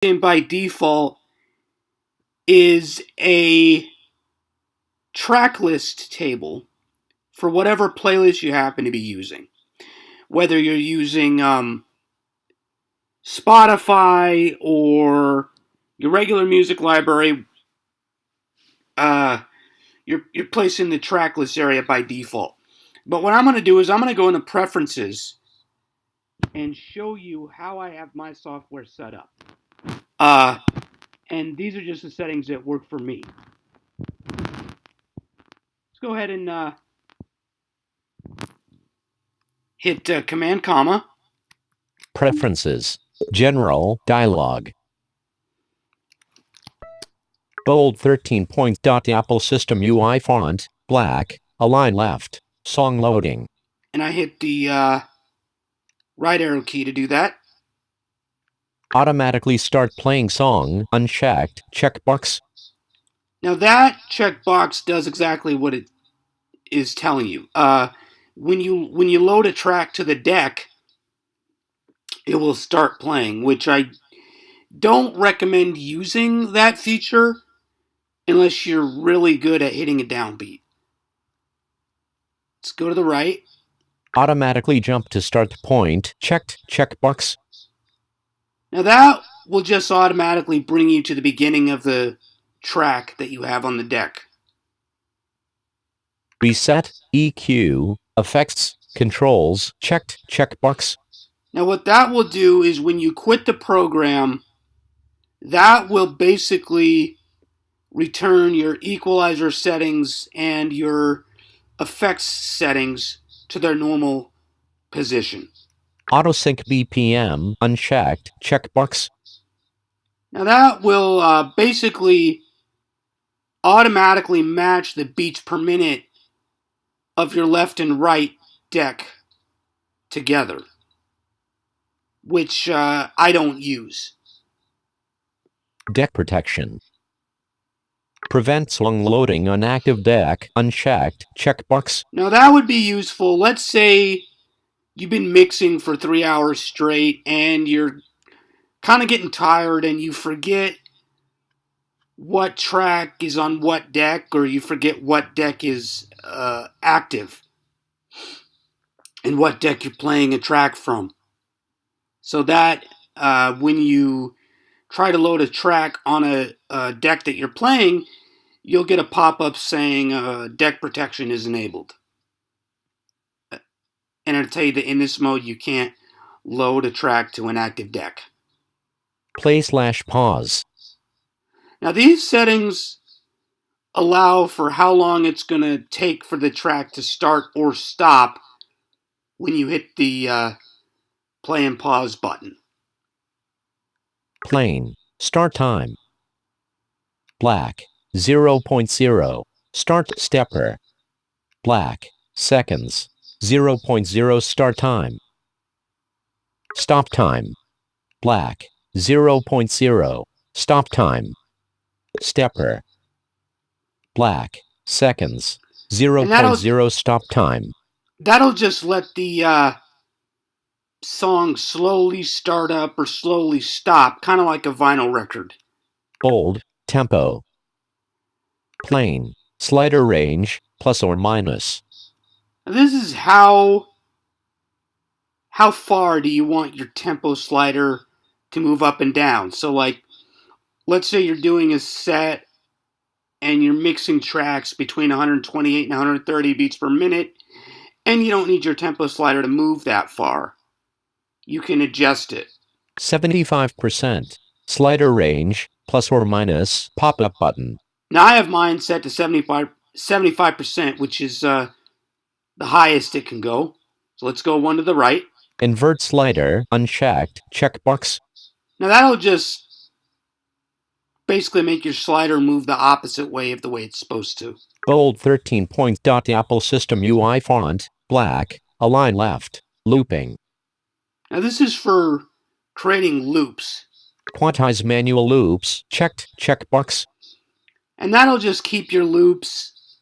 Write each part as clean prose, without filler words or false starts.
in by default is a track list table for whatever playlist you happen to be using. Whether you're using Spotify or your regular music library, you're placed in the track list area by default. But what I'm going to do is I'm going to go into preferences and show you how I have my software set up. And these are just the settings that work for me. Let's go ahead and hit Command Comma. Preferences. General dialog. Bold 13 point. Apple System UI font, black, align left, song loading. And I hit the right arrow key to do that. Automatically start playing song, unchecked, checkbox. Now that checkbox does exactly what it is telling you. When you load a track to the deck, it will start playing, which I don't recommend using that feature unless you're really good at hitting a downbeat. Let's go to the right. Automatically jump to start point, checked, checkbox. Now that will just automatically bring you to the beginning of the track that you have on the deck. Reset, EQ, effects, controls, checked, checkbox. Now what that will do is when you quit the program, that will basically return your equalizer settings and your effects settings to their normal position. Autosync BPM, unchecked, checkbox. Now that will basically automatically match the beats per minute of your left and right deck together, which I don't use. Deck protection. Prevent song loading on active deck, unchecked, checkbox. Now that would be useful. Let's say you've been mixing for 3 hours straight and you're kind of getting tired and you forget what track is on what deck, or you forget what deck is active and what deck you're playing a track from. So that when you try to load a track on a deck that you're playing, you'll get a pop-up saying deck protection is enabled. And it'll tell you that in this mode you can't load a track to an active deck. Play/pause. Now these settings allow for how long it's going to take for the track to start or stop when you hit the play and pause button. Plain. Start time. Black. 0.0. Start stepper. Black. Seconds. 0.0 start time. Stop time. Black. 0.0. Stop time. Stepper. Black. Seconds. 0.0 stop time. That'll just let the song slowly start up or slowly stop, kind of like a vinyl record. Bold. Tempo. Plain. Slider range, plus or minus. Now this is how far do you want your tempo slider to move up and down. So like, let's say you're doing a set and you're mixing tracks between 128 and 130 beats per minute, and you don't need your tempo slider to move that far. You can adjust it. 75%. Slider range, plus or minus, pop-up button. Now I have mine set to 75%, which is the highest it can go. So let's go one to the right. Invert slider, unchecked, checkbox. Now that'll just basically make your slider move the opposite way of the way it's supposed to. Bold 13 point. Apple System UI font, black, align left, looping. Now this is for creating loops. Quantize manual loops, checked, checkbox. And that'll just keep your loops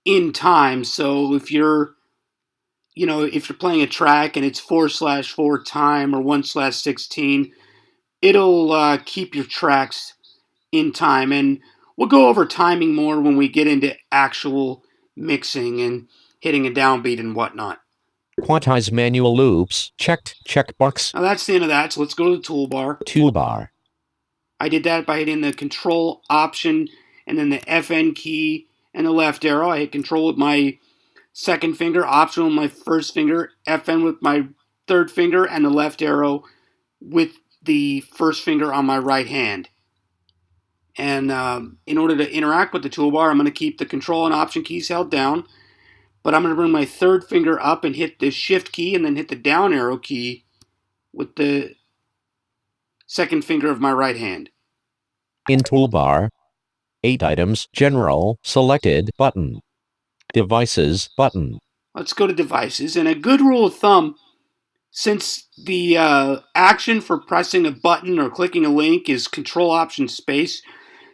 in time. So if you're playing a track and it's 4/4 time or 1/16, it'll keep your tracks in time. And we'll go over timing more when we get into actual mixing and hitting a downbeat and whatnot. Quantize manual loops. Checked. Checkbox. Now that's the end of that, so let's go to the toolbar. Toolbar. I did that by hitting the Control Option and then the FN key and the left arrow. I hit Control with my second finger, Option with my first finger, FN with my third finger, and the left arrow with the first finger on my right hand. And in order to interact with the toolbar, I'm going to keep the Control and Option keys held down, but I'm going to bring my third finger up and hit the Shift key and then hit the down arrow key with the second finger of my right hand. In toolbar, 8 items, General, Selected, button. Devices, button. Let's go to Devices, and a good rule of thumb, since the action for pressing a button or clicking a link is Control Option Space,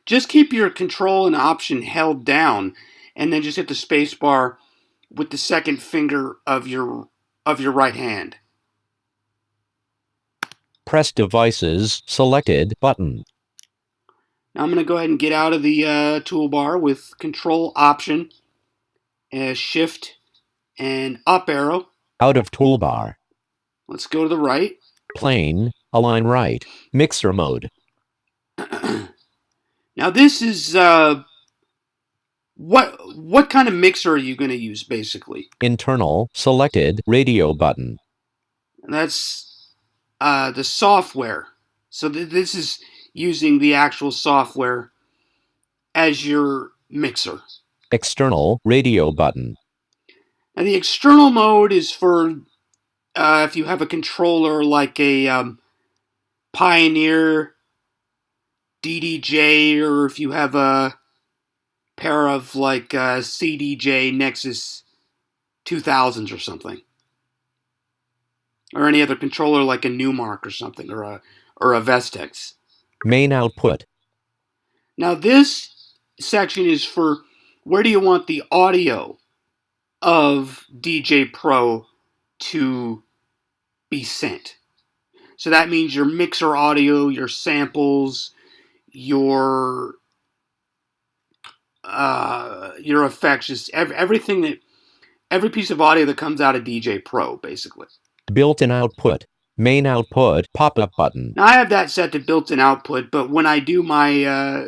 just keep your Control and Option held down, and then just hit the space bar with the second finger of your right hand. Press Devices, Selected, button. Now I'm going to go ahead and get out of the toolbar with Control Option, Shift, and up arrow. Out of toolbar. Let's go to the right. Plane, align right. Mixer mode. Now this is what kind of mixer are you going to use basically? Internal, selected, radio button. And that's the software. So this is using the actual software as your mixer. External, radio button. Now the external mode is for if you have a controller like a Pioneer DDJ, or if you have a pair of like CDJ Nexus 2000s or something, or any other controller like a Newmark or something, or a Vestex. Main output. Now this section is for where do you want the audio of DJ Pro to be sent. So that means your mixer audio, your samples, your effects, just everything that every piece of audio that comes out of DJ Pro, basically. Built-in output. Main output pop-up button. Now I have that set to built-in output, but when I do my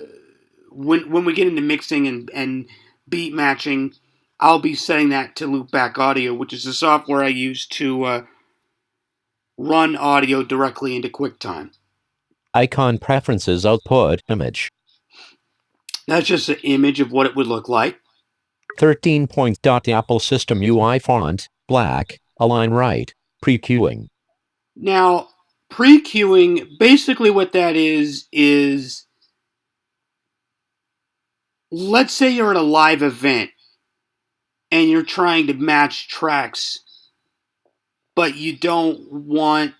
when we get into mixing and beat matching, I'll be setting that to loopback audio, which is the software I use to run audio directly into QuickTime. Icon preferences output image. That's just an image of what it would look like. 13 point. Apple System UI font, black, align right, pre-queuing. Now, pre-queuing, basically what that is let's say you're at a live event and you're trying to match tracks, but you don't want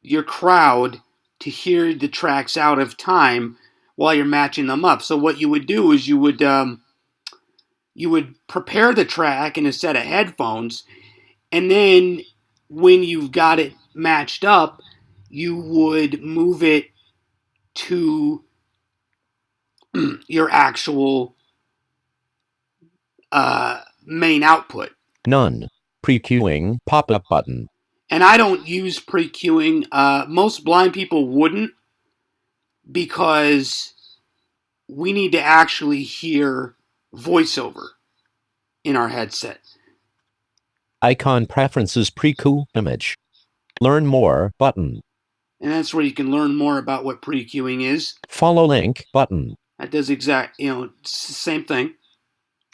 your crowd to hear the tracks out of time while you're matching them up. So what you would do is you would prepare the track in a set of headphones, and then when you've got it matched up, you would move it to your actual main output. None. Pre-queuing pop-up button. And I don't use pre-queuing. Most blind people wouldn't, because we need to actually hear voiceover in our headset. Icon preferences pre-queue image. Learn more button. And that's where you can learn more about what pre-queuing is. Follow link button. That does it's the same thing.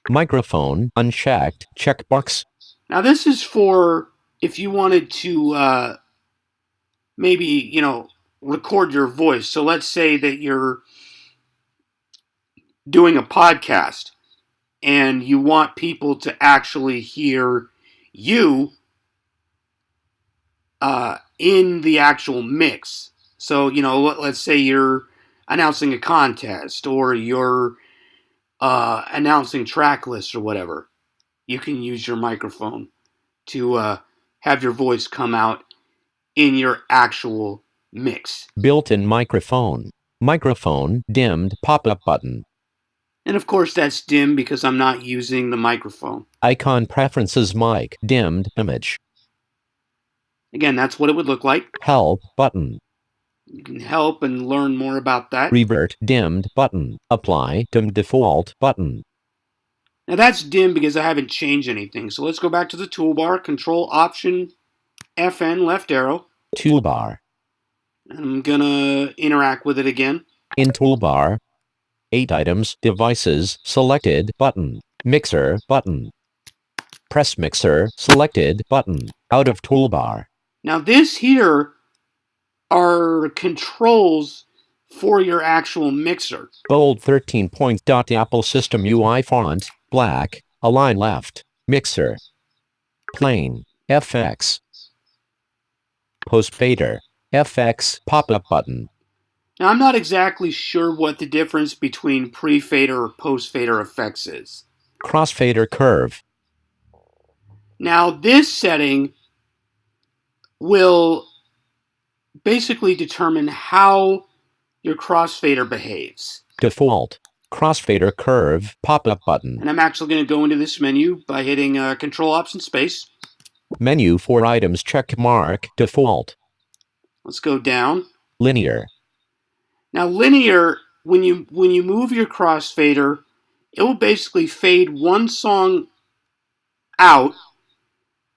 Microphone unchecked checkbox. Now this is for if you wanted to maybe, record your voice. So let's say that you're doing a podcast and you want people to actually hear you in the actual mix. So, let's say you're announcing a contest, or you're announcing track lists or whatever. You can use your microphone to have your voice come out in your actual mix. Built-in microphone. Microphone dimmed pop-up button. And of course that's dim because I'm not using the microphone. Icon preferences mic dimmed image. Again, that's what it would look like. Help button. You can help and learn more about that. Revert dimmed button. Apply dim default button. Now that's dim because I haven't changed anything. So let's go back to the toolbar, Control Option FN left arrow. Toolbar. And I'm gonna interact with it again. In toolbar, 8 items, devices, selected button. Mixer button. Press mixer, selected button. Out of toolbar. Now this here are controls for your actual mixer. Bold 13 point. Apple System UI font, black, align left. Mixer. Plain, FX. Post fader, FX pop-up button. Now I'm not exactly sure what the difference between pre-fader or post-fader effects is. Crossfader curve. Now this setting will basically determine how your crossfader behaves. Default. Crossfader curve pop-up button. And I'm actually going to go into this menu by hitting Control Option Space. Menu for items check mark default. Let's go down. Linear. Now linear, when you move your crossfader, it will basically fade one song out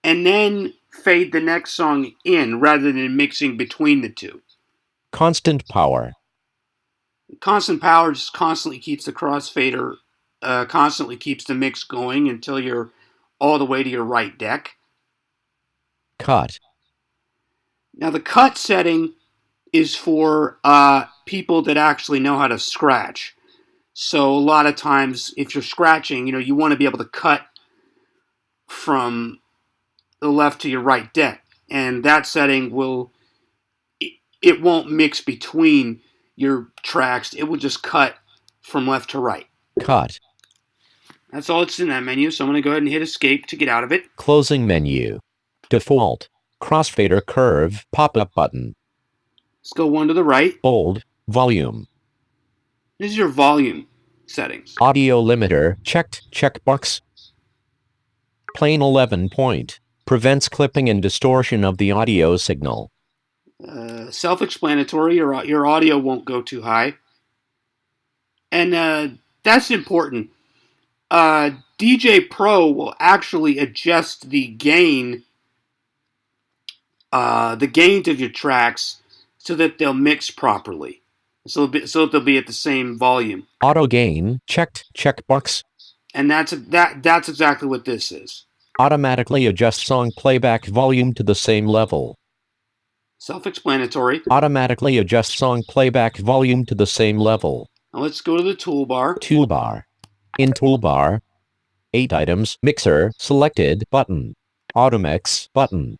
and then fade the next song in rather than mixing between the two. Constant power. Constant power just constantly keeps the crossfader, constantly keeps the mix going until you're all the way to your right deck. Cut. Now the cut setting is for people that actually know how to scratch. So a lot of times if you're scratching, you want to be able to cut from the left to your right deck. And that setting it won't mix between your tracks. It will just cut from left to right. Cut. That's all it's in that menu. So I'm going to go ahead and hit escape to get out of it. Closing menu. Default. Crossfader curve pop-up button. Let's go one to the right. Bold. Volume. This is your volume settings. Audio limiter checked checkbox. Plain 11 point. Prevents clipping and distortion of the audio signal. Self-explanatory. Your audio won't go too high. And that's important. DJ Pro will actually adjust the gain of your tracks so that they'll mix properly. So they'll be at the same volume. Auto gain checked checkbox. And that's exactly what this is. Automatically adjust song playback volume to the same level. Self-explanatory. Automatically adjust song playback volume to the same level. Now let's go to the toolbar. Toolbar. In toolbar, 8 items, mixer, selected, button. Auto mix, button.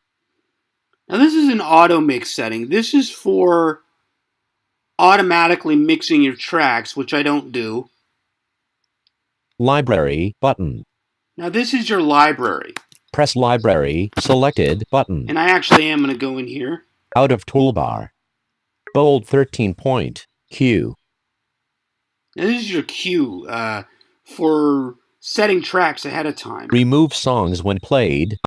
Now this is an auto mix setting. This is for automatically mixing your tracks, which I don't do. Library, button. Now this is your library. Press library, selected, button. And I actually am going to go in here. Out of toolbar. Bold 13 point. Q. Now this is your cue for setting tracks ahead of time. Remove songs when played.